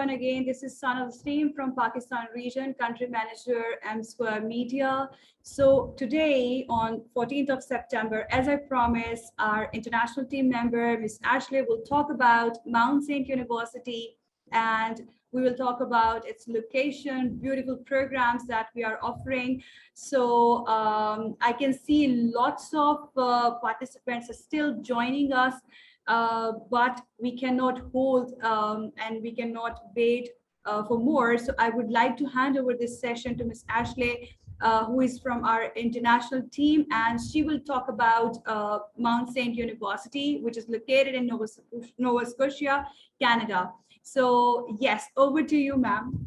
everyone again. This is Sana Steam from Pakistan region, country manager, M Square Media. So today on 14th of September, as I promised, our international team member, Ms. Ashley, will talk about Mount St. University, and we will talk about its location, beautiful programs that we are offering. So I can see lots of participants are still joining us. But we cannot hold and we cannot wait for more. So I would like to hand over this session to Ms. Ashley, who is from our international team, and she will talk about Mount St. University, which is located in Nova Scotia, Canada. So yes, over to you, ma'am.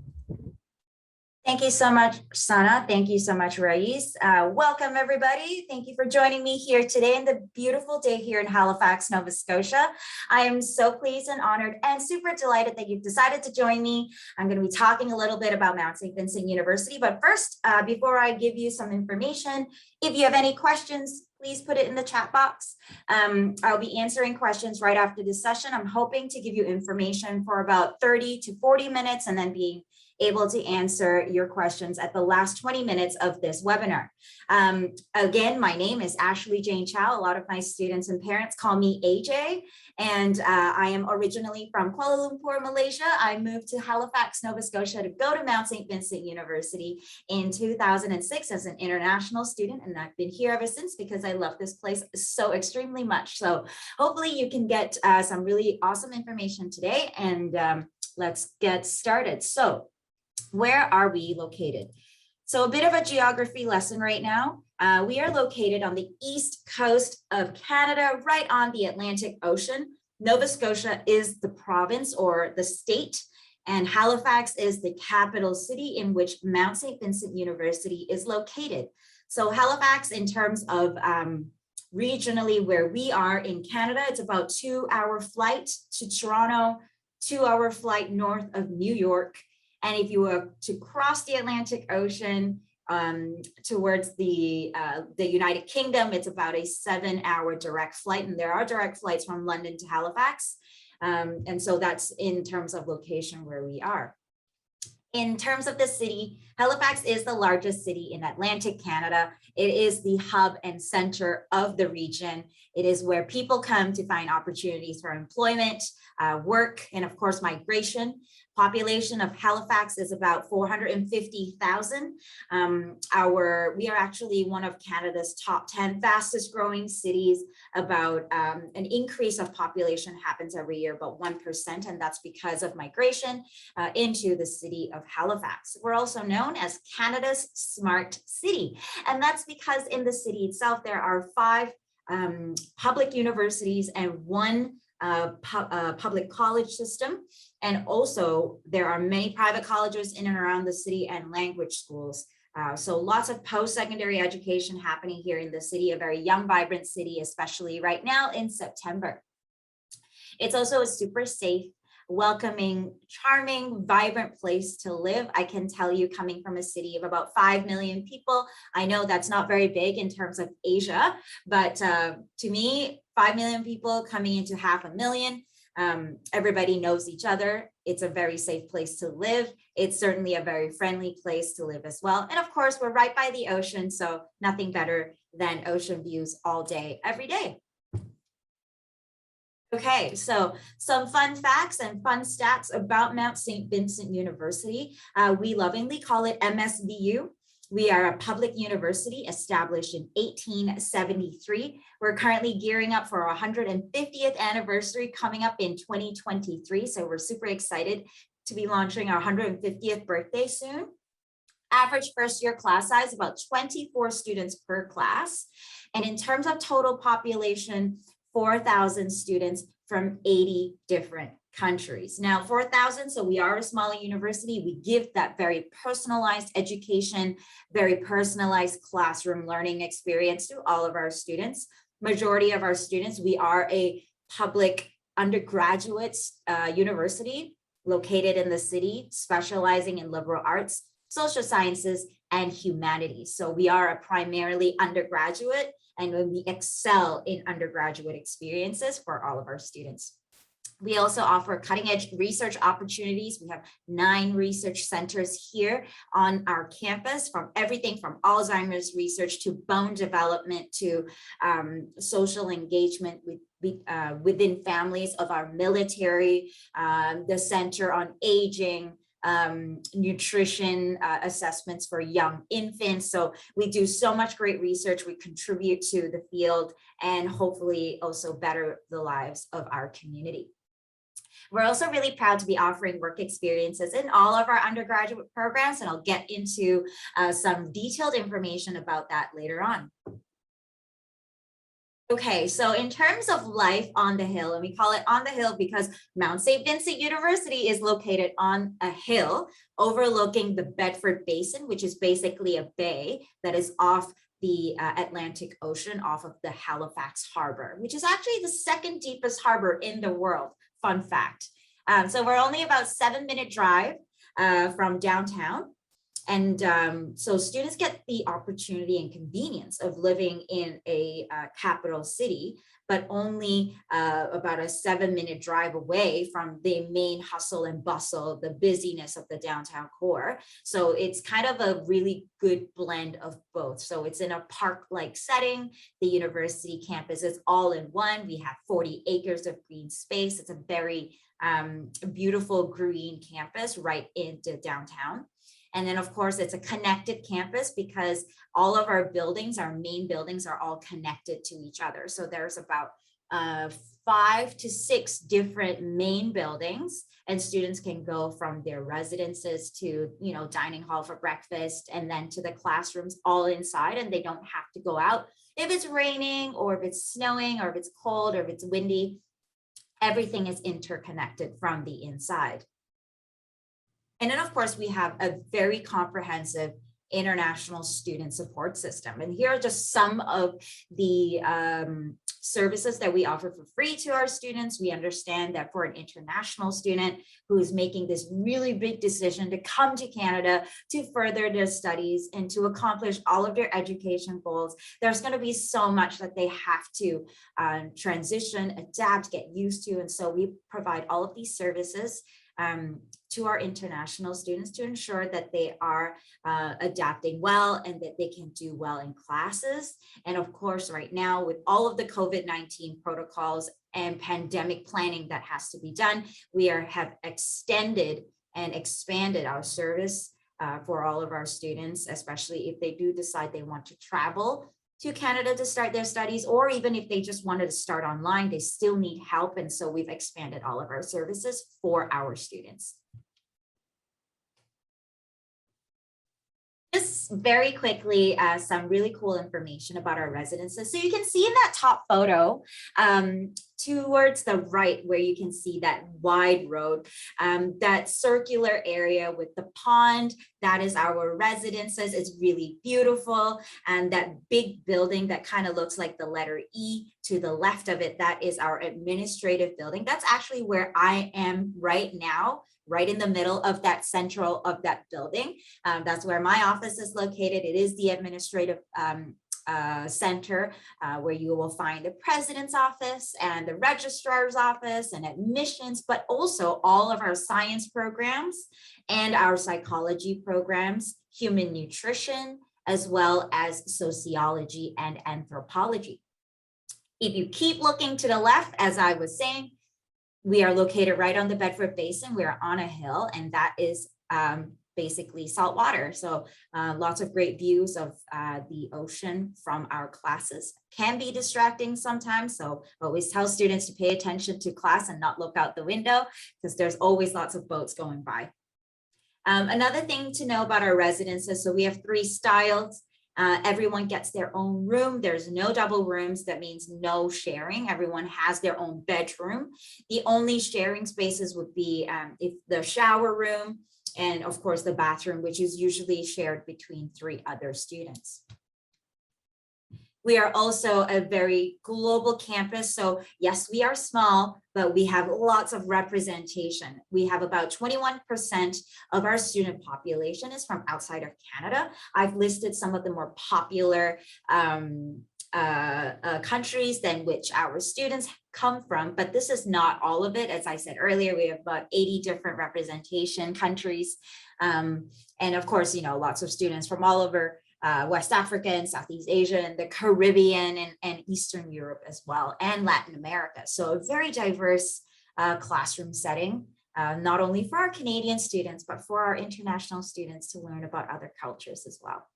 Thank you so much, Sana. Thank you so much, Rais. Welcome, everybody. Thank you for joining me here today in the beautiful day here in Halifax, Nova Scotia. I am so pleased and honored and super delighted that you've decided to join me. I'm going to be talking a little bit about Mount St. Vincent University. But first, before I give you some information, if you have any questions, please put it in the chat box. I'll be answering questions right after this session. I'm hoping to give you information for about 30 to 40 minutes and then being able to answer your questions at the last 20 minutes of this webinar. Again, my name is Ashley Jane Chow. A lot of my students and parents call me AJ, and I am originally from Kuala Lumpur, Malaysia. I moved to Halifax, Nova Scotia to go to Mount St. Vincent University in 2006 as an international student, and I've been here ever since because I love this place so extremely much. So hopefully you can get some really awesome information today, and let's get started. So where are we located? So a bit of a geography lesson right now. We are located on the east coast of Canada, right on the Atlantic Ocean. Nova Scotia is the province or the state, and Halifax is the capital city in which Mount St. Vincent University is located. So Halifax, in terms of regionally where we are in Canada, it's about 2-hour flight to Toronto, 2-hour flight north of New York. And if you were to cross the Atlantic Ocean towards the United Kingdom, it's about a 7-hour direct flight. And there are direct flights from London to Halifax. And so that's in terms of location where we are. In terms of the city, Halifax is the largest city in Atlantic Canada. It is the hub and center of the region. It is where people come to find opportunities for employment, work, and of course, migration. Population of Halifax is about 450,000. We are actually one of Canada's top 10 fastest growing cities. About an increase of population happens every year, about 1%, and that's because of migration into the city of Halifax. We're also known as Canada's smart city, and that's because in the city itself, there are 5 public universities and 1 public college system. And also there are many private colleges in and around the city and language schools. So lots of post-secondary education happening here in the city, a very young, vibrant city, especially right now in September. It's also a super safe, welcoming, charming, vibrant place to live. I can tell you, coming from a city of about 5 million people, I know that's not very big in terms of Asia, but to me, 5 million people coming into 500,000, everybody knows each other. It's a very safe place to live. It's certainly a very friendly place to live as well. And of course, we're right by the ocean, so nothing better than ocean views all day, every day. Okay, so some fun facts and fun stats about Mount St. Vincent University. We lovingly call it MSVU. We are a public university established in 1873. We're currently gearing up for our 150th anniversary coming up in 2023. So we're super excited to be launching our 150th birthday soon. Average first year class size, about 24 students per class. And in terms of total population, 4,000 students from 80 different countries. Now, 4,000, so we are a smaller university. We give that very personalized education, very personalized classroom learning experience to all of our students. Majority of our students, we are a public undergraduate university located in the city, specializing in liberal arts, social sciences, and humanities. So we are a primarily undergraduate, and we excel in undergraduate experiences for all of our students. We also offer cutting edge research opportunities. We have 9 research centers here on our campus, from everything from Alzheimer's research to bone development to social engagement within families of our military, the Center on Aging, nutrition assessments for young infants. So we do so much great research. We contribute to the field and hopefully also better the lives of our community. We're also really proud to be offering work experiences in all of our undergraduate programs, and I'll get into some detailed information about that later on. Okay, so in terms of life on the hill, and we call it on the hill because Mount Saint Vincent University is located on a hill overlooking the Bedford Basin, which is basically a bay that is off the Atlantic Ocean, off of the Halifax Harbor, which is actually the 2nd deepest harbor in the world. Fun fact. So we're only about 7-minute drive from downtown. And so students get the opportunity and convenience of living in a capital city, but only about a 7-minute drive away from the main hustle and bustle, the busyness of the downtown core. So it's kind of a really good blend of both. So it's in a park-like setting. The university campus is all in one. We have 40 acres of green space. It's a very beautiful green campus right into downtown. And then, of course, it's a connected campus because all of our buildings, our main buildings, are all connected to each other. So there's about 5 to 6 different main buildings, and students can go from their residences to, dining hall for breakfast, and then to the classrooms all inside, and they don't have to go out. If it's raining or if it's snowing or if it's cold or if it's windy, everything is interconnected from the inside. And then, of course, we have a very comprehensive international student support system. And here are just some of the services that we offer for free to our students. We understand that for an international student who is making this really big decision to come to Canada to further their studies and to accomplish all of their education goals, there's going to be so much that they have to transition, adapt, get used to. And so we provide all of these services to our international students to ensure that they are adapting well and that they can do well in classes. And of course, right now, with all of the COVID-19 protocols and pandemic planning that has to be done, we have extended and expanded our service for all of our students, especially if they do decide they want to travel to Canada to start their studies, or even if they just wanted to start online, they still need help. And so we've expanded all of our services for our students. Just very quickly, some really cool information about our residences. So you can see in that top photo, towards the right, where you can see that wide road, that circular area with the pond, that is our residences. It's really beautiful. And that big building that kind of looks like the letter E to the left of it, that is our administrative building. That's actually where I am right now, right in the middle of that central of that building. That's where my office is located. It is the administrative center where you will find the president's office and the registrar's office and admissions, but also all of our science programs and our psychology programs, human nutrition, as well as sociology and anthropology. If you keep looking to the left, as I was saying, we are located right on the Bedford Basin. We are on a hill, and that is basically salt water. So lots of great views of the ocean from our classes. Can be distracting sometimes, so I always tell students to pay attention to class and not look out the window because there's always lots of boats going by. Another thing to know about our residences, so we have 3 styles. Everyone gets their own room. There's no double rooms. That means no sharing. Everyone has their own bedroom. The only sharing spaces would be if the shower room and, of course, the bathroom, which is usually shared between 3 other students. We are also a very global campus. So yes, we are small, but we have lots of representation. We have about 21% of our student population is from outside of Canada. I've listed some of the more popular countries than which our students come from, but this is not all of it. As I said earlier, we have about 80 different representation countries. And of course, lots of students from all over West Africa and Southeast Asia and the Caribbean and Eastern Europe as well, and Latin America. So a very diverse classroom setting, not only for our Canadian students, but for our international students to learn about other cultures as well.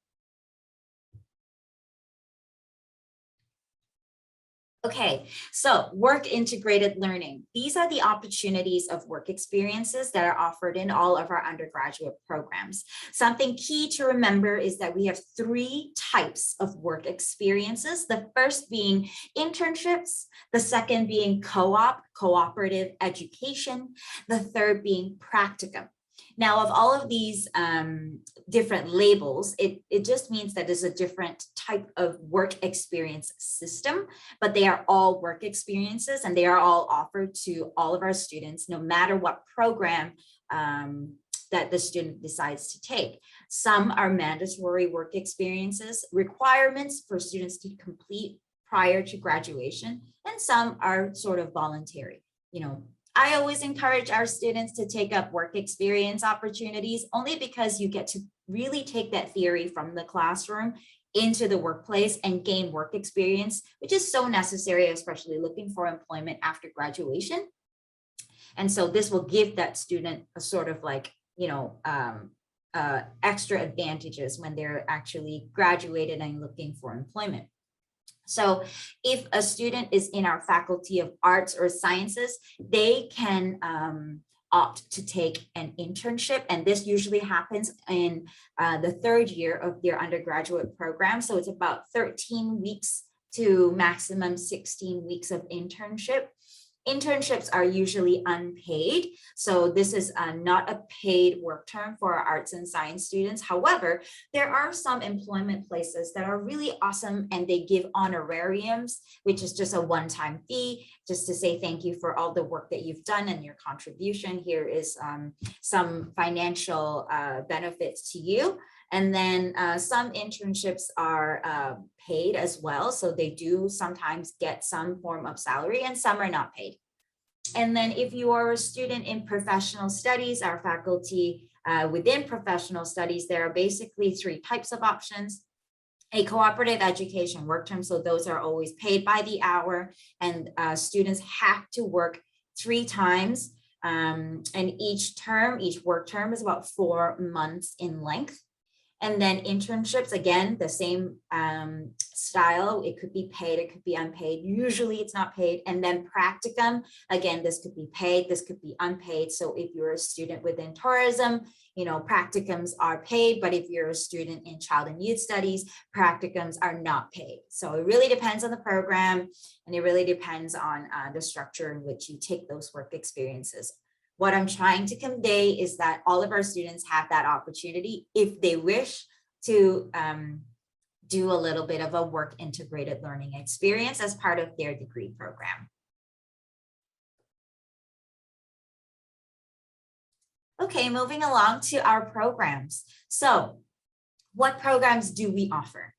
Okay, so work integrated learning. These are the opportunities of work experiences that are offered in all of our undergraduate programs. Something key to remember is that we have 3 types of work experiences. The first being internships, the second being cooperative education, the third being practicum. Now, of all of these different labels, it just means that there's a different type of work experience system, but they are all work experiences and they are all offered to all of our students, no matter what program that the student decides to take. Some are mandatory work experiences, requirements for students to complete prior to graduation, and some are sort of voluntary. I always encourage our students to take up work experience opportunities only because you get to really take that theory from the classroom into the workplace and gain work experience, which is so necessary, especially looking for employment after graduation. And so this will give that student a sort of like, extra advantages when they're actually graduated and looking for employment. So if a student is in our Faculty of Arts or Sciences, they can opt to take an internship. And this usually happens in the 3rd year of their undergraduate program. So it's about 13 weeks to maximum 16 weeks of internship. Internships are usually unpaid. So this is not a paid work term for our arts and science students. However, there are some employment places that are really awesome and they give honorariums, which is just a one-time fee, just to say thank you for all the work that you've done and your contribution. Here is some financial benefits to you. And then some internships are paid as well. So they do sometimes get some form of salary and some are not paid. And then if you are a student in professional studies, our faculty within professional studies, there are basically 3 types of options. A cooperative education work term. So those are always paid by the hour and students have to work 3 times. And each work term is about 4 months in length. And then internships, again, the same style. It could be paid, it could be unpaid. Usually it's not paid. And then practicum, again, this could be paid, this could be unpaid. So if you're a student within tourism, practicums are paid, but if you're a student in child and youth studies, practicums are not paid. So it really depends on the program and it really depends on the structure in which you take those work experiences. What I'm trying to convey is that all of our students have that opportunity if they wish to do a little bit of a work integrated learning experience as part of their degree program. Okay, moving along to our programs. So what programs do we offer?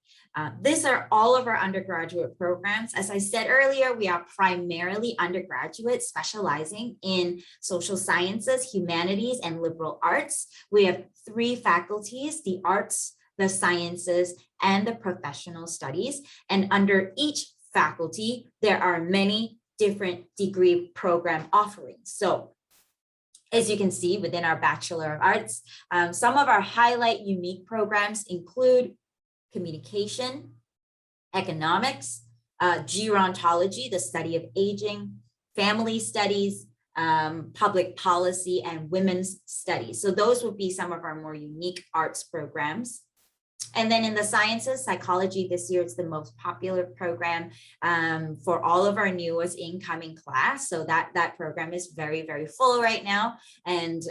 These are all of our undergraduate programs. As I said earlier, we are primarily undergraduate specializing in social sciences, humanities, and liberal arts. We have 3 faculties, the arts, the sciences, and the professional studies. And under each faculty, there are many different degree program offerings. So as you can see within our Bachelor of Arts, some of our highlight unique programs include communication, economics, gerontology, the study of aging, family studies, public policy, and women's studies. So those would be some of our more unique arts programs. And then in the sciences, psychology, this year it's the most popular program for all of our newest incoming class. So that program is very, very full right now. And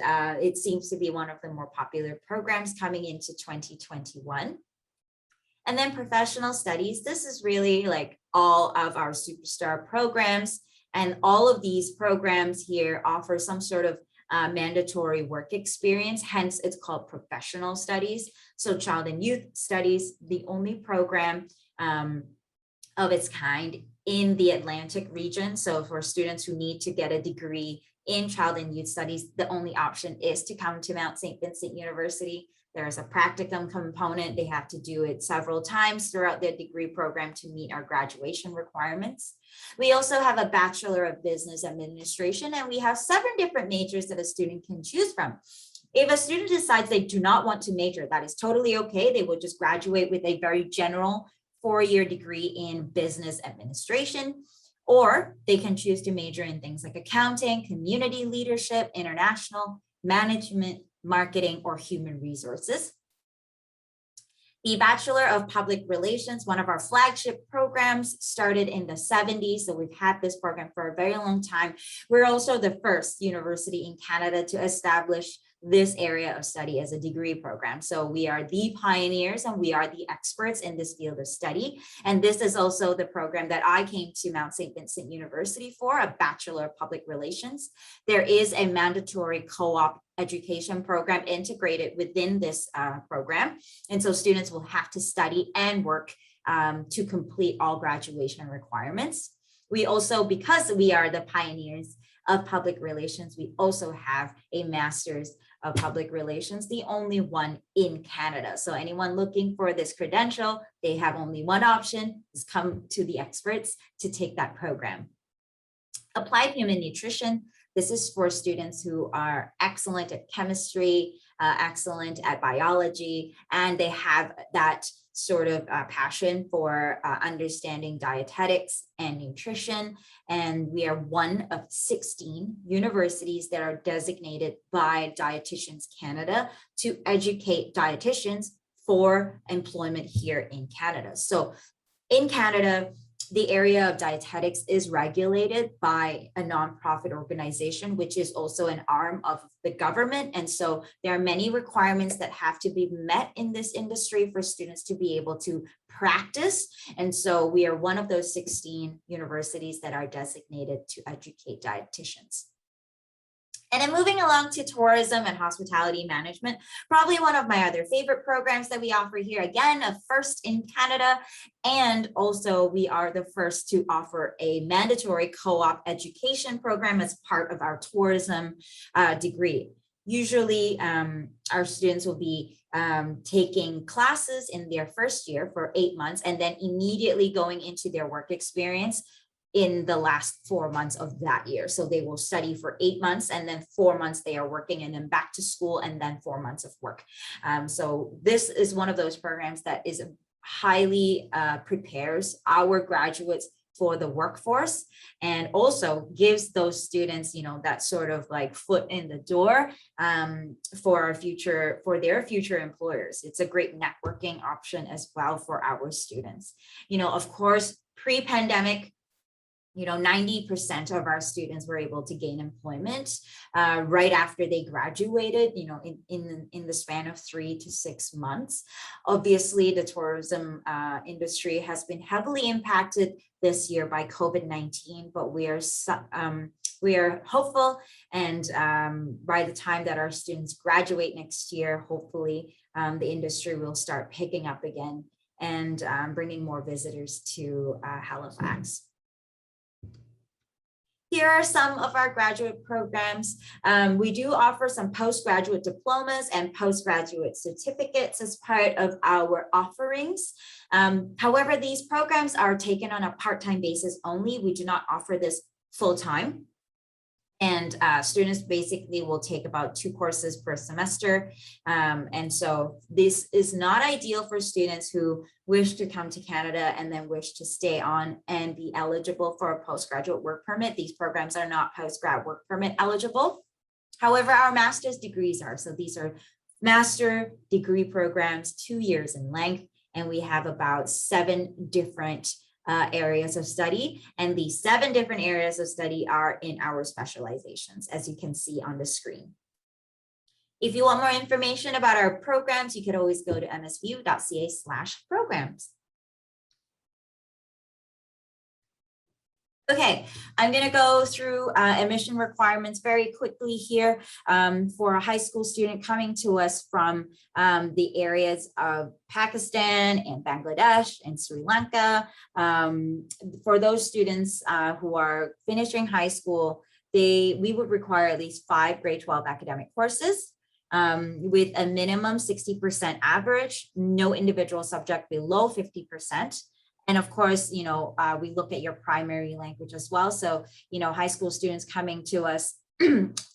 it seems to be one of the more popular programs coming into 2021. And then professional studies, this is really like all of our superstar programs. And all of these programs here offer some sort of mandatory work experience, hence it's called professional studies. So child and youth studies, the only program of its kind in the Atlantic region. So for students who need to get a degree in child and youth studies, the only option is to come to Mount Saint Vincent University. There's a practicum component. They have to do it several times throughout their degree program to meet our graduation requirements. We also have a Bachelor of Business Administration, and we have 7 different majors that a student can choose from. If a student decides they do not want to major, that is totally okay. They will just graduate with a very general 4-year degree in business administration, or they can choose to major in things like accounting, community leadership, international management, marketing, or human resources. The Bachelor of Public Relations, one of our flagship programs, started in the 70s. So we've had this program for a very long time. We're also the first university in Canada to establish this area of study as a degree program. So we are the pioneers and we are the experts in this field of study. And this is also the program that I came to Mount Saint Vincent University for, a Bachelor of Public Relations. There is a mandatory co-op education program integrated within this program. And so students will have to study and work to complete all graduation requirements. We also, because we are the pioneers of public relations, we also have a master's of public relations, the only one in Canada. So anyone looking for this credential, they have only one option, is come to the experts to take that program. Applied Human Nutrition, this is for students who are excellent at chemistry, excellent at biology, and they have that sort of passion for understanding dietetics and nutrition. And we are one of 16 universities that are designated by Dietitians Canada to educate dietitians for employment here in Canada. So in Canada, the area of dietetics is regulated by a nonprofit organization, which is also an arm of the government. And so there are many requirements that have to be met in this industry for students to be able to practice. And so we are one of those 16 universities that are designated to educate dietitians. And then moving along to tourism and hospitality management, probably one of my other favorite programs that we offer here. Again, a first in Canada. And also we are the first to offer a mandatory co-op education program as part of our tourism degree. Usually our students will be taking classes in their first year for 8 months and then immediately going into their work experience in the last 4 months of that year. So they will study for 8 months and then 4 months they are working and then back to school and then 4 months of work. So this is one of those programs that is highly prepares our graduates for the workforce and also gives those students, you know, that sort of like foot in the door for their future employers. It's a great networking option as well for our students. You know, of course, pre-pandemic, 90% of our students were able to gain employment right after they graduated, in the span of 3 to 6 months. Obviously, the tourism industry has been heavily impacted this year by COVID-19, but we are hopeful, and by the time that our students graduate next year, hopefully the industry will start picking up again and bringing more visitors to Halifax. Here are some of our graduate programs. We do offer some postgraduate diplomas and postgraduate certificates as part of our offerings. However, these programs are taken on a part-time basis only. We do not offer this full-time. And students basically will take about 2 courses per semester. And so this is not ideal for students who wish to come to Canada and then wish to stay on and be eligible for a postgraduate work permit. These programs are not postgrad work permit eligible. However, our master's degrees are. So these are master degree programs, 2 years in length, and we have about 7 different areas of study, and these 7 different areas of study are in our specializations, as you can see on the screen. If you want more information about our programs, you could always go to msvu.ca/programs. Okay, I'm going to go through admission requirements very quickly here for a high school student coming to us from the areas of Pakistan and Bangladesh and Sri Lanka. For those students who are finishing high school, we would require at least 5 grade 12 academic courses with a minimum 60% average, no individual subject below 50%. And of course, we look at your primary language as well. So, high school students coming to us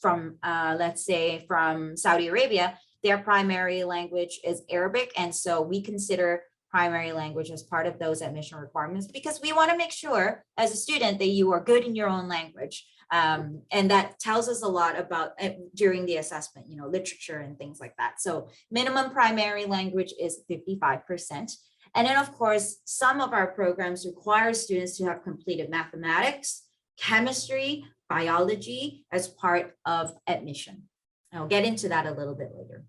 from, let's say, from Saudi Arabia, their primary language is Arabic. And so we consider primary language as part of those admission requirements because we want to make sure as a student that you are good in your own language. And that tells us a lot about during the assessment, literature and things like that. So minimum primary language is 55%. And then, of course, some of our programs require students to have completed mathematics, chemistry, biology as part of admission. I'll get into that a little bit later.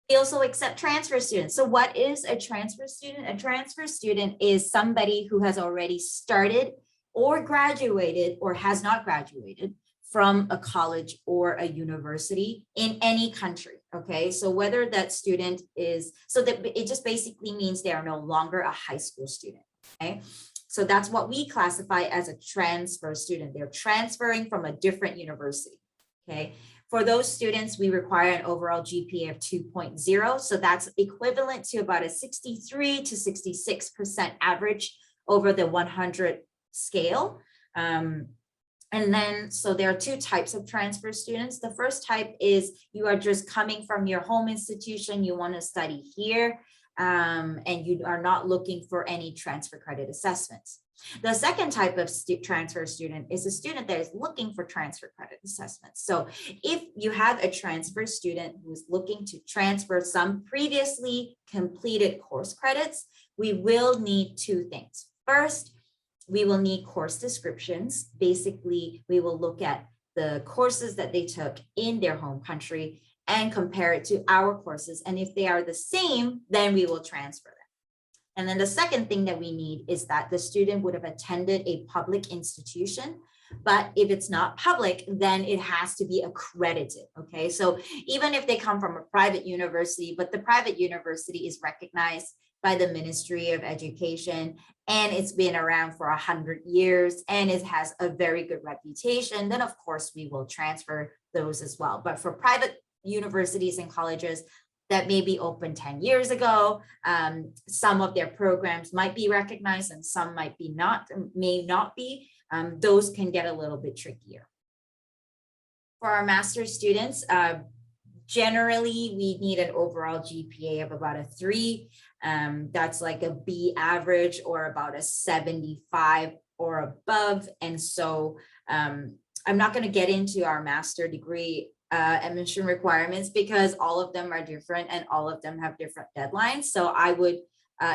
We also accept transfer students. So what is a transfer student? A transfer student is somebody who has already started or graduated or has not graduated from a college or a university in any country, okay? So whether that student is, so that it just basically means they are no longer a high school student, okay? So that's what we classify as a transfer student. They're transferring from a different university, okay? For those students, we require an overall GPA of 2.0. So that's equivalent to about a 63 to 66% average over the 100 scale. And then, so there are 2 types of transfer students. The first type is you are just coming from your home institution, you want to study here, and you are not looking for any transfer credit assessments. The second type of transfer student is a student that is looking for transfer credit assessments. So if you have a transfer student who's looking to transfer some previously completed course credits, we will need 2 things. First, we will need course descriptions. Basically, we will look at the courses that they took in their home country and compare it to our courses. And if they are the same, then we will transfer them. And then the second thing that we need is that the student would have attended a public institution. But if it's not public, then it has to be accredited, okay? So even if they come from a private university, but the private university is recognized by the Ministry of Education, and it's been around for 100 years, and it has a very good reputation, then of course we will transfer those as well. But for private universities and colleges that may be open 10 years ago, some of their programs might be recognized and some may not be, those can get a little bit trickier. For our master's students, generally, we need an overall GPA of about a 3. That's like a B average or about a 75 or above. And so I'm not going to get into our master degree admission requirements because all of them are different and all of them have different deadlines. So I would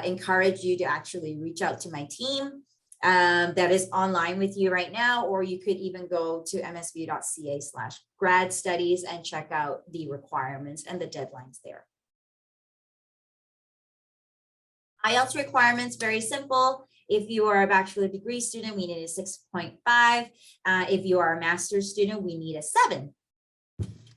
encourage you to actually reach out to my team that is online with you right now, or you could even go to msvu.ca/grad studies and check out the requirements and the deadlines there. IELTS requirements, very simple. If you are a bachelor degree student, we need a 6.5. If you are a master's student, we need a 7.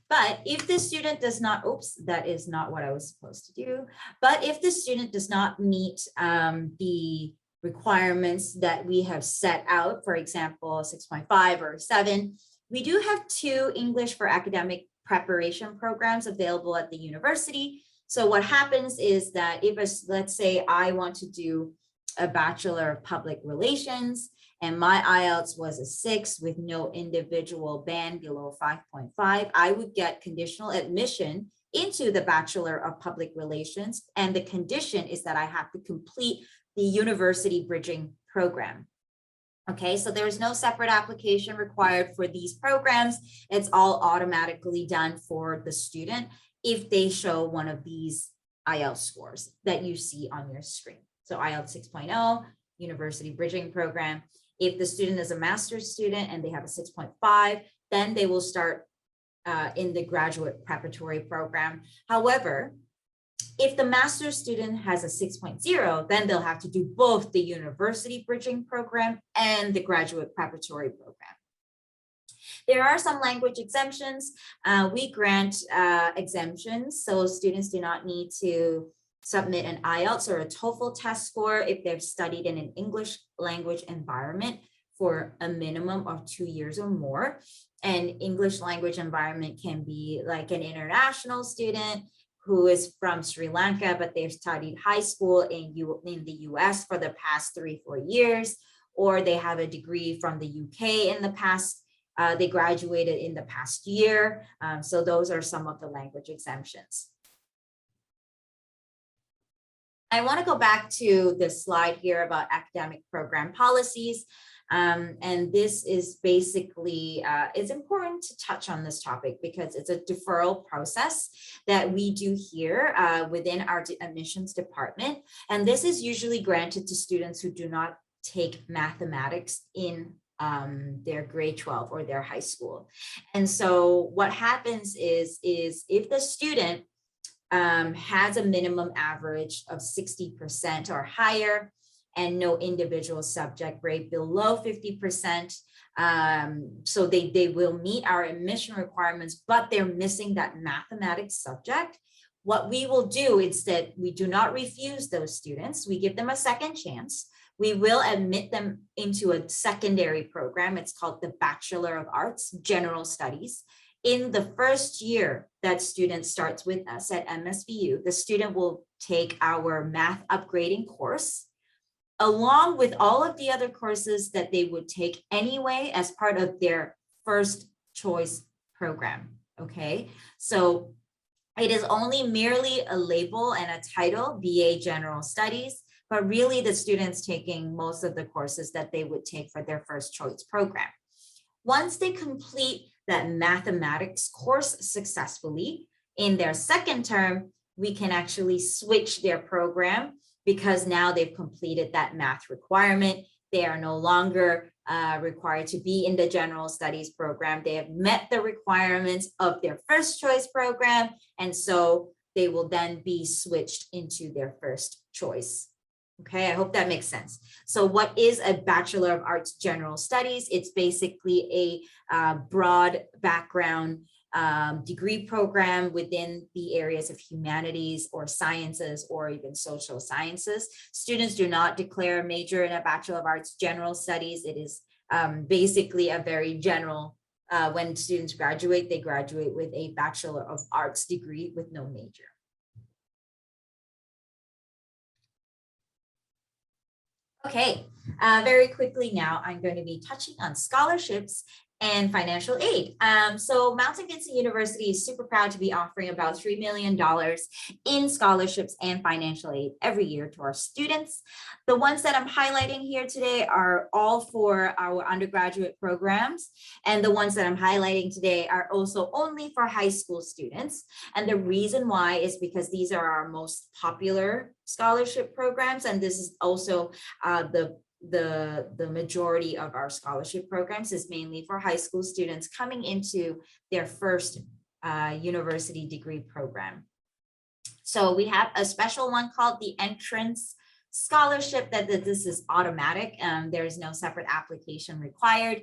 But if the student does not, oops, that is not what I was supposed to do. But if the student does not meet the requirements that we have set out, for example, 6.5 or 7, we do have 2 English for academic preparation programs available at the university. So what happens is that if, let's say I want to do a Bachelor of Public Relations and my IELTS was a 6 with no individual band below 5.5, I would get conditional admission into the Bachelor of Public Relations. And the condition is that I have to complete the university bridging program. Okay, so there's no separate application required for these programs. It's all automatically done for the student if they show one of these IELTS scores that you see on your screen. So IELTS 6.0, university bridging program. If the student is a master's student and they have a 6.5, then they will start in the graduate preparatory program. However, If the master's student has a 6.0, then they'll have to do both the university bridging program and the graduate preparatory program. There are some language exemptions. We grant exemptions, so students do not need to submit an IELTS or a TOEFL test score if they've studied in an English language environment for a minimum of 2 years or more. And English language environment can be like an international student who is from Sri Lanka, but they've studied high school in the US for the past 3-4 years, or they have a degree from the UK in the past, they graduated in the past year. So those are some of the language exemptions. I want to go back to the slide here about academic program policies. And this is basically, it's important to touch on this topic because it's a deferral process that we do here within our admissions department. And this is usually granted to students who do not take mathematics in their grade 12 or their high school. And so what happens is if the student has a minimum average of 60% or higher, and no individual subject rate below 50%. So they will meet our admission requirements, but they're missing that mathematics subject. What we will do is that we do not refuse those students. We give them a second chance. We will admit them into a secondary program. It's called the Bachelor of Arts, General Studies. In the first year that student starts with us at MSVU, the student will take our math upgrading course, along with all of the other courses that they would take anyway as part of their first choice program, okay? So it is only merely a label and a title, BA General Studies, but really the students taking most of the courses that they would take for their first choice program. Once they complete that mathematics course successfully in their second term, we can actually switch their program because now they've completed that math requirement. They are no longer required to be in the general studies program. They have met the requirements of their first choice program. And so they will then be switched into their first choice. Okay, I hope that makes sense. So what is a Bachelor of Arts General Studies? It's basically a broad background degree program within the areas of humanities or sciences or even social sciences. Students do not declare a major in a Bachelor of Arts General Studies. It is basically a very general, when students graduate, they graduate with a Bachelor of Arts degree with no major. Okay, very quickly now, I'm going to be touching on scholarships and financial aid. So Saint Vincent University is super proud to be offering about $3 million in scholarships and financial aid every year to our students. The ones that I'm highlighting here today are all for our undergraduate programs. And the ones that I'm highlighting today are also only for high school students. And the reason why is because these are our most popular scholarship programs. And this is also the majority of our scholarship programs is mainly for high school students coming into their first university degree program. So we have a special one called the Entrance Scholarship that this is automatic. There is no separate application required.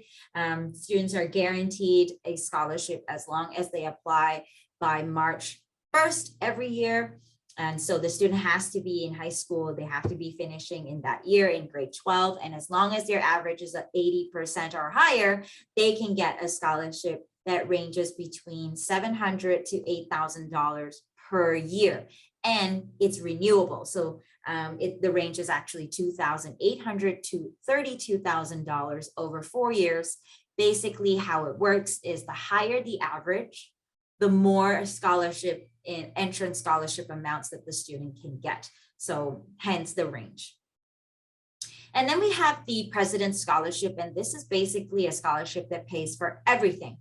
Students are guaranteed a scholarship as long as they apply by March 1st every year. And so the student has to be in high school. They have to be finishing in that year in grade 12. And as long as their average is at 80% or higher, they can get a scholarship that ranges between $700 to $8,000 per year. And it's renewable. So the range is actually $2,800 to $32,000 over 4 years. Basically, how it works is the higher the average, the more scholarship in entrance scholarship amounts that the student can get. So hence the range. And then we have the President's Scholarship, and this is basically a scholarship that pays for everything.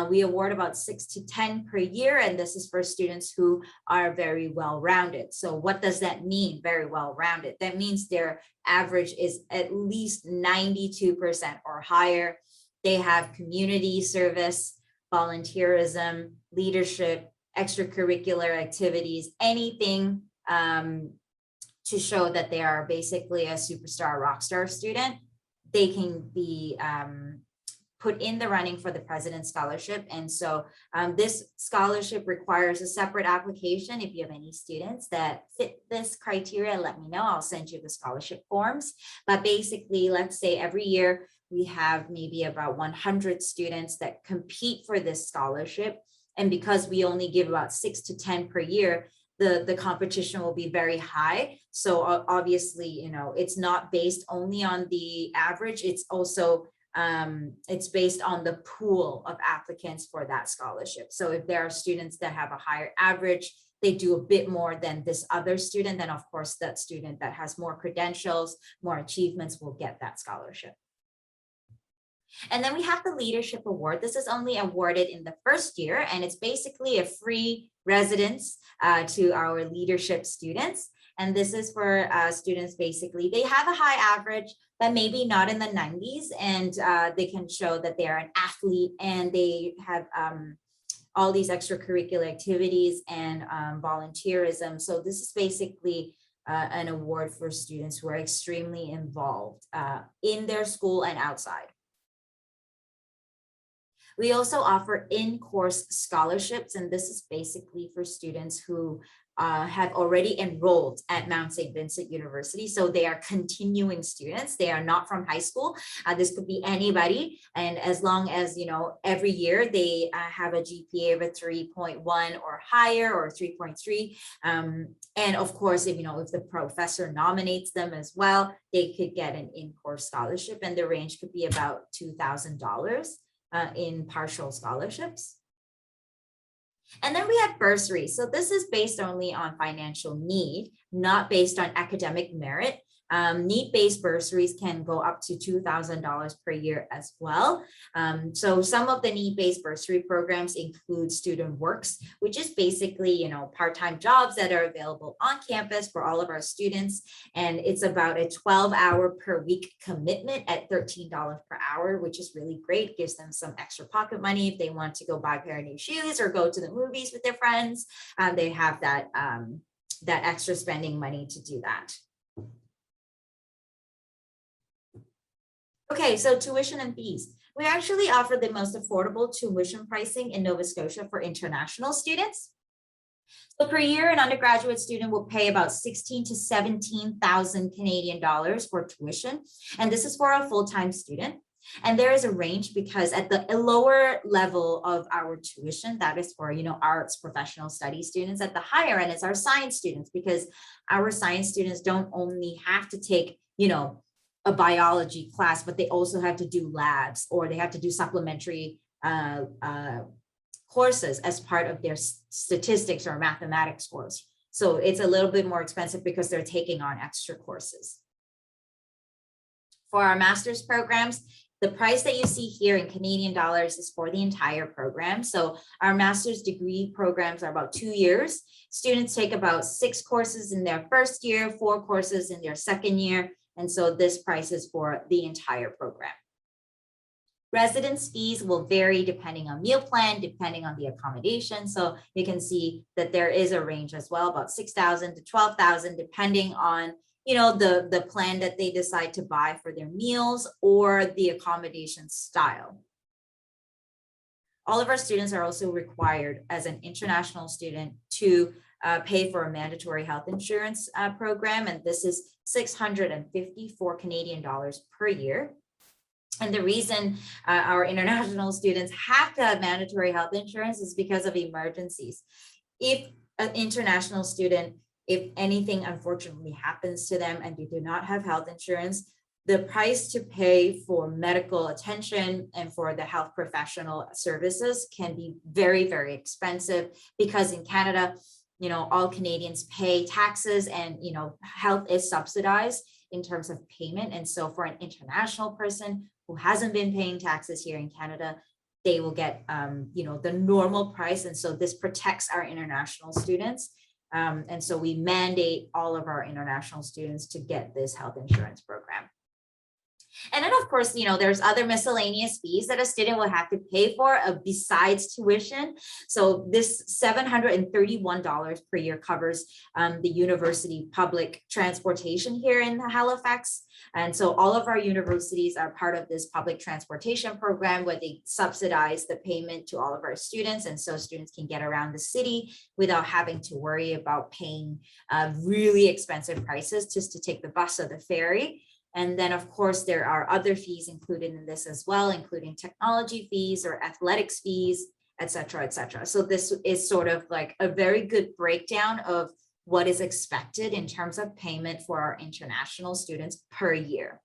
We award about 6 to 10 per year, and this is for students who are very well-rounded. So what does that mean, very well-rounded? That means their average is at least 92% or higher. They have community service, volunteerism, leadership, extracurricular activities, anything to show that they are basically a superstar rock star student, they can be put in the running for the President's Scholarship. And so this scholarship requires a separate application. If you have any students that fit this criteria, let me know. I'll send you the scholarship forms. But basically, let's say every year we have maybe about 100 students that compete for this scholarship. And because we only give about 6 to 10 per year, the competition will be very high. So obviously, you know, it's not based only on the average. It's also it's based on the pool of applicants for that scholarship. So if there are students that have a higher average, they do a bit more than this other student, then of course that student that has more credentials, more achievements will get that scholarship. And then we have the Leadership Award. This is only awarded in the first year, and it's basically a free residence to our leadership students. And this is for students, basically, they have a high average, but maybe not in the 90s. And they can show that they are an athlete and they have all these extracurricular activities and volunteerism. So this is basically an award for students who are extremely involved in their school and outside. We also offer in-course scholarships, and this is basically for students who have already enrolled at Mount Saint Vincent University. So they are continuing students. They are not from high school. This could be anybody. And as long as, you know, every year they have a GPA of a 3.1 or higher, or 3.3. And of course, if, you know, if the professor nominates them as well, they could get an in-course scholarship, and the range could be about $2,000 in partial scholarships. And then we have bursaries. So this is based only on financial need, not based on academic merit. Need-based bursaries can go up to $2,000 per year as well. So some of the need-based bursary programs include Student Works, which is basically, you know, part-time jobs that are available on campus for all of our students. And it's about a 12-hour per week commitment at $13 per hour, which is really great. Gives them some extra pocket money if they want to go buy a pair of new shoes or go to the movies with their friends. They have that, that extra spending money to do that. Okay, so tuition and fees. We actually offer the most affordable tuition pricing in Nova Scotia for international students. So per year, an undergraduate student will pay about 16,000 to 17,000 Canadian dollars for tuition. And this is for a full-time student. And there is a range because at the lower level of our tuition, that is for, you know, arts, professional studies students. At the higher end is our science students, because our science students don't only have to take, you know, a biology class, but they also have to do labs, or they have to do supplementary courses as part of their statistics or mathematics course. So it's a little bit more expensive because they're taking on extra courses. For our master's programs, the price that you see here in Canadian dollars is for the entire program. So our master's degree programs are about 2 years. Students take about 6 courses in their first year, 4 courses in their second year. And so this price is for the entire program. Residence fees will vary depending on meal plan, depending on the accommodation. So you can see that there is a range as well, about 6,000 to 12,000, depending on, you know, the plan that they decide to buy for their meals or the accommodation style. All of our students are also required as an international student to pay for a mandatory health insurance program, and this is 654 Canadian dollars per year. And the reason our international students have to have mandatory health insurance is because of emergencies. If an international student, if anything unfortunately happens to them and they do not have health insurance, the price to pay for medical attention and for the health professional services can be very, very expensive, because in Canada, you know, all Canadians pay taxes, and, you know, health is subsidized in terms of payment. And so for an international person who hasn't been paying taxes here in Canada, they will get, you know, the normal price. And so this protects our international students. And so we mandate all of our international students to get this health insurance program. And then of course, there's other miscellaneous fees that a student will have to pay for besides tuition. So this $731 per year covers the university public transportation here in Halifax. And so all of our universities are part of this public transportation program where they subsidize the payment to all of our students. And so students can get around the city without having to worry about paying really expensive prices just to take the bus or the ferry. And then, of course, there are other fees included in this as well, including technology fees or athletics fees, et cetera, et cetera. So this is sort of like a very good breakdown of what is expected in terms of payment for our international students per year.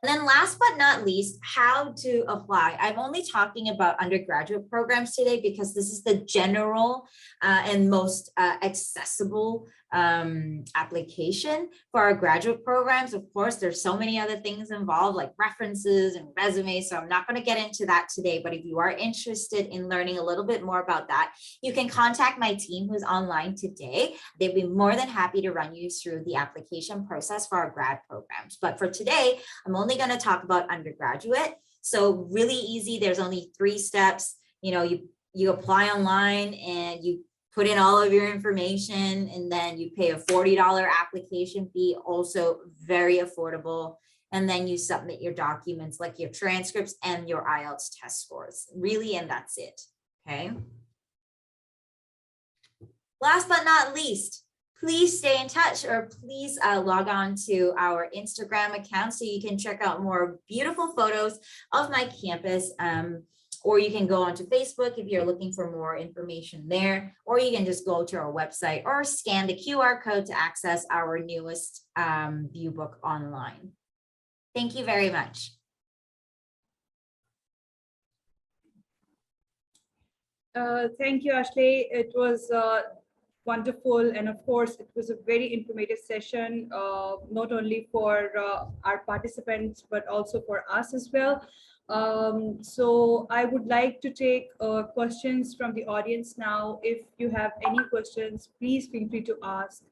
And then last but not least, how to apply. I'm only talking about undergraduate programs today because this is the general and most accessible application. For our graduate programs, of course, there's so many other things involved like references and resumes. So I'm not going to get into that today, but if you are interested in learning a little bit more about that, you can contact my team who's online today. They'd be more than happy to run you through the application process for our grad programs. But for today, I'm only going to talk about undergraduate. So really easy. There's only 3 steps. You apply online and you put in all of your information, and then you pay a $40 application fee, also very affordable. And then you submit your documents like your transcripts and your IELTS test scores, really, and that's it, okay? Last but not least, please stay in touch, or please log on to our Instagram account so you can check out more beautiful photos of my campus. Or you can go onto Facebook if you're looking for more information there, or you can just go to our website or scan the QR code to access our newest view book online. Thank you very much. Thank you, Ashley. It was wonderful. And of course, it was a very informative session, not only for our participants, but also for us as well. So I would like to take questions from the audience now. If you have any questions, please feel free to ask.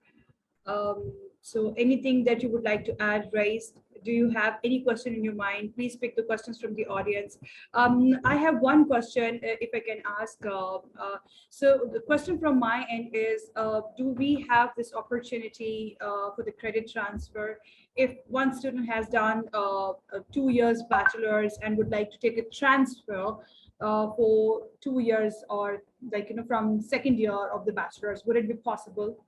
So anything that you would like to add, raise? Do you have any question in your mind? Please pick the questions from the audience. I have one question, if I can ask. So the question from my end is, do we have this opportunity for the credit transfer? If one student has done 2 years bachelor's and would like to take a transfer for 2 years, or from second year of the bachelor's, would it be possible?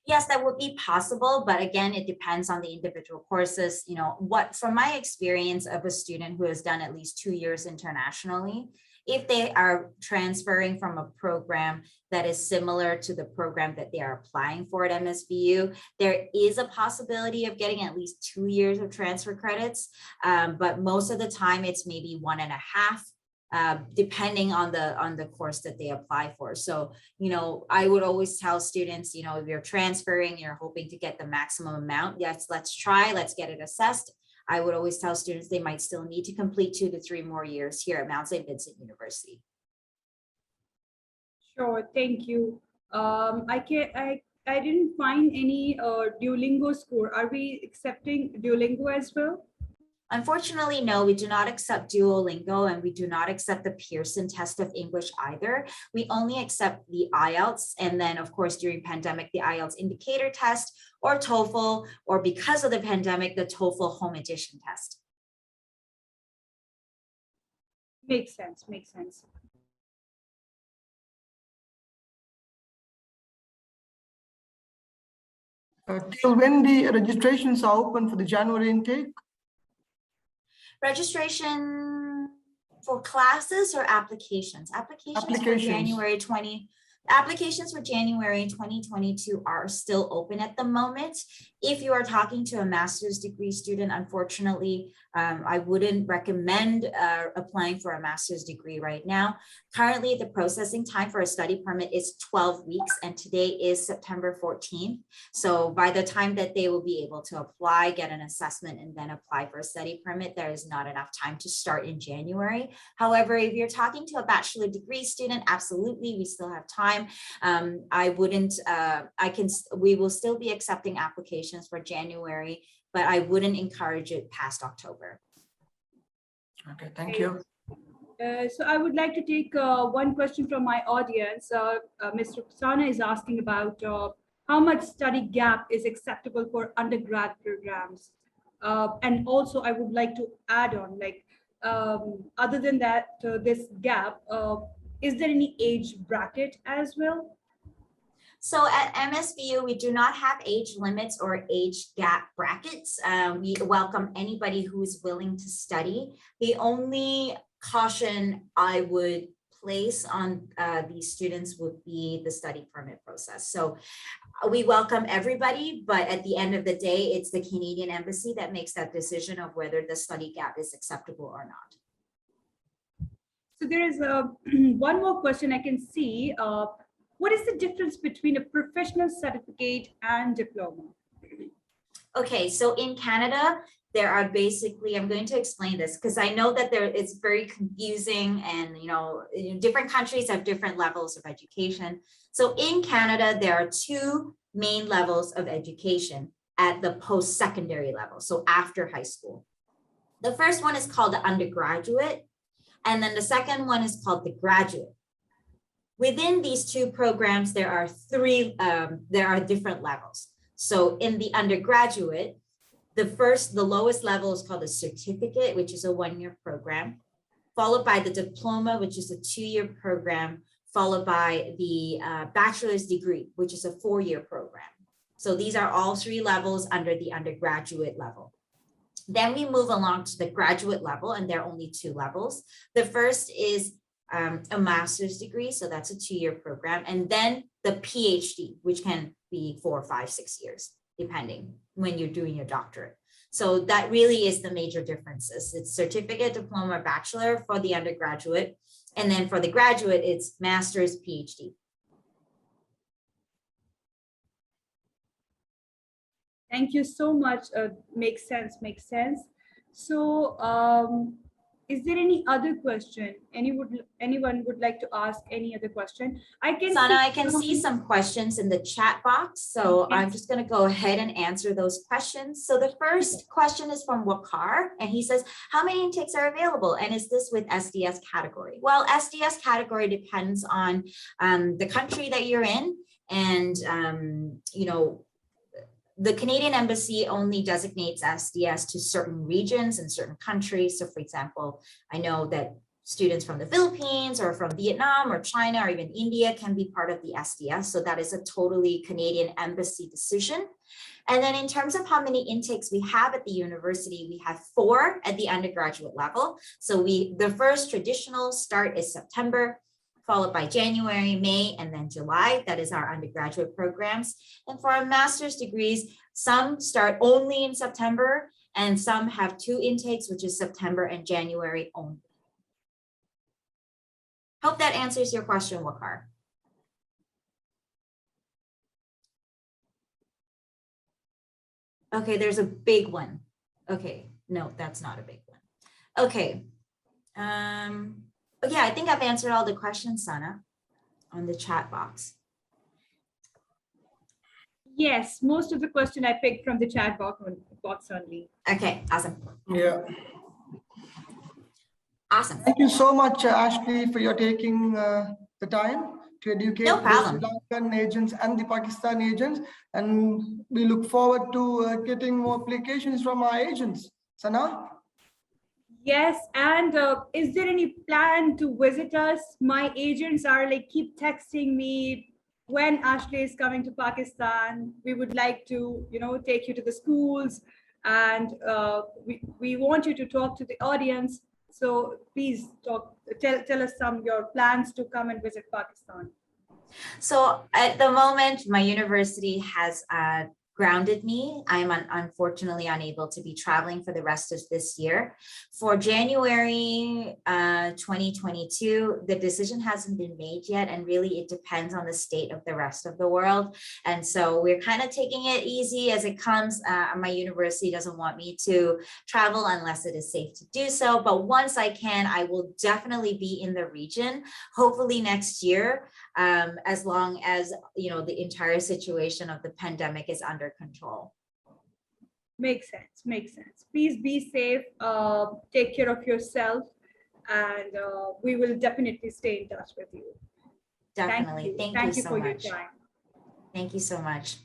Yes, that would be possible, but again, it depends on the individual courses. From my experience of a student who has done at least 2 years internationally, if they are transferring from a program that is similar to the program that they are applying for at MSVU, there is a possibility of getting at least 2 years of transfer credits, but most of the time it's maybe 1.5. Depending on the course that they apply for. So, I would always tell students, if you're transferring, you're hoping to get the maximum amount. Yes, let's try, let's get it assessed. I would always tell students they might still need to complete 2 to 3 more years here at Mount Saint Vincent University. Sure, thank you. I didn't find any Duolingo score. Are we accepting Duolingo as well? Unfortunately, no, we do not accept Duolingo, and we do not accept the Pearson test of English either. We only accept the IELTS, and then of course during pandemic, the IELTS indicator test, or TOEFL, or because of the pandemic, the TOEFL home edition test. Makes sense, makes sense. Till when the registrations are open for the January intake? Registration for classes or applications? Applications. For January 20. Applications for January 2022 are still open at the moment. If you are talking to a master's degree student, unfortunately, I wouldn't recommend applying for a master's degree right now. Currently, the processing time for a study permit is 12 weeks, and today is September 14th. So by the time that they will be able to apply, get an assessment, and then apply for a study permit, there is not enough time to start in January. However, if you're talking to a bachelor degree student, absolutely, we still have time. time. We will still be accepting applications for January, but I wouldn't encourage it past October. Okay, thank you. So I would like to take one question from my audience. Ms. Roxana is asking about how much study gap is acceptable for undergrad programs. And also I would like to add on, like, other than that, this gap, is there any age bracket as well? So at MSVU, we do not have age limits or age gap brackets. We welcome anybody who is willing to study. The only caution I would place on these students would be the study permit process. So we welcome everybody, but at the end of the day, it's the Canadian Embassy that makes that decision of whether the study gap is acceptable or not. So there is one more question I can see. What is the difference between a professional certificate and diploma? Okay, so in Canada, there are basically, I'm going to explain this because I know that it's very confusing, and different countries have different levels of education. So in Canada, there are two main levels of education at the post-secondary level, so after high school. The first one is called the undergraduate, and then the second one is called the graduate. Within these two programs, there are different levels. So in the undergraduate, the lowest level is called a certificate, which is a 1-year program, followed by the diploma, which is a 2-year program, followed by the bachelor's degree, which is a 4-year program. So these are all 3 levels under the undergraduate level. Then we move along to the graduate level, and there are only 2 levels. The first is a master's degree, so that's a 2-year program, and then the PhD, which can be 4, 5, 6 years, depending when you're doing your doctorate. So that really is the major differences. It's certificate, diploma, bachelor for the undergraduate, and then for the graduate, it's master's, PhD. Thank you so much. Makes sense. So is there any other question? Anyone would like to ask any other question? Sana, I can see some questions in the chat box. So I'm just going to go ahead and answer those questions. So the first question is from Wakar, and he says, how many intakes are available? And is this with SDS category? Well, SDS category depends on the country that you're in. And, the Canadian Embassy only designates SDS to certain regions and certain countries. So for example, I know that students from the Philippines or from Vietnam or China or even India can be part of the SDS. So that is a totally Canadian Embassy decision. And then in terms of how many intakes we have at the university, we have 4 at the undergraduate level. So the first traditional start is September, followed by January, May, and then July. That is our undergraduate programs. And for our master's degrees, some start only in September, and some have 2 intakes, which is September and January only. Hope that answers your question, Wakar. Okay, there's a big one. Okay, no, that's not a big one. Okay. Yeah, I think I've answered all the questions, Sana, on the chat box. Yes, most of the question I picked from the chat box only. Okay, awesome. Yeah. Awesome. Thank you so much, Ashley, for your taking the time to educate the Sri Lankan agents and the Pakistan agents. And we look forward to getting more applications from our agents. Sana? Yes, and is there any plan to visit us? My agents are like keep texting me when Ashley is coming to Pakistan. We would like to, take you to the schools, and we want you to talk to the audience. So please tell us your plans to come and visit Pakistan. So at the moment, my university has grounded me. I am unfortunately unable to be traveling for the rest of this year. For January 2022, the decision hasn't been made yet, and really it depends on the state of the rest of the world. And so we're kind of taking it easy as it comes. My university doesn't want me to travel unless it is safe to do so. But once I can, I will definitely be in the region, hopefully next year, as long as, you know, the entire situation of the pandemic is under control. Makes sense, makes sense. Please be safe, take care of yourself, and we will definitely stay in touch with you. Definitely. Thank you so much. Your time. Thank you so much.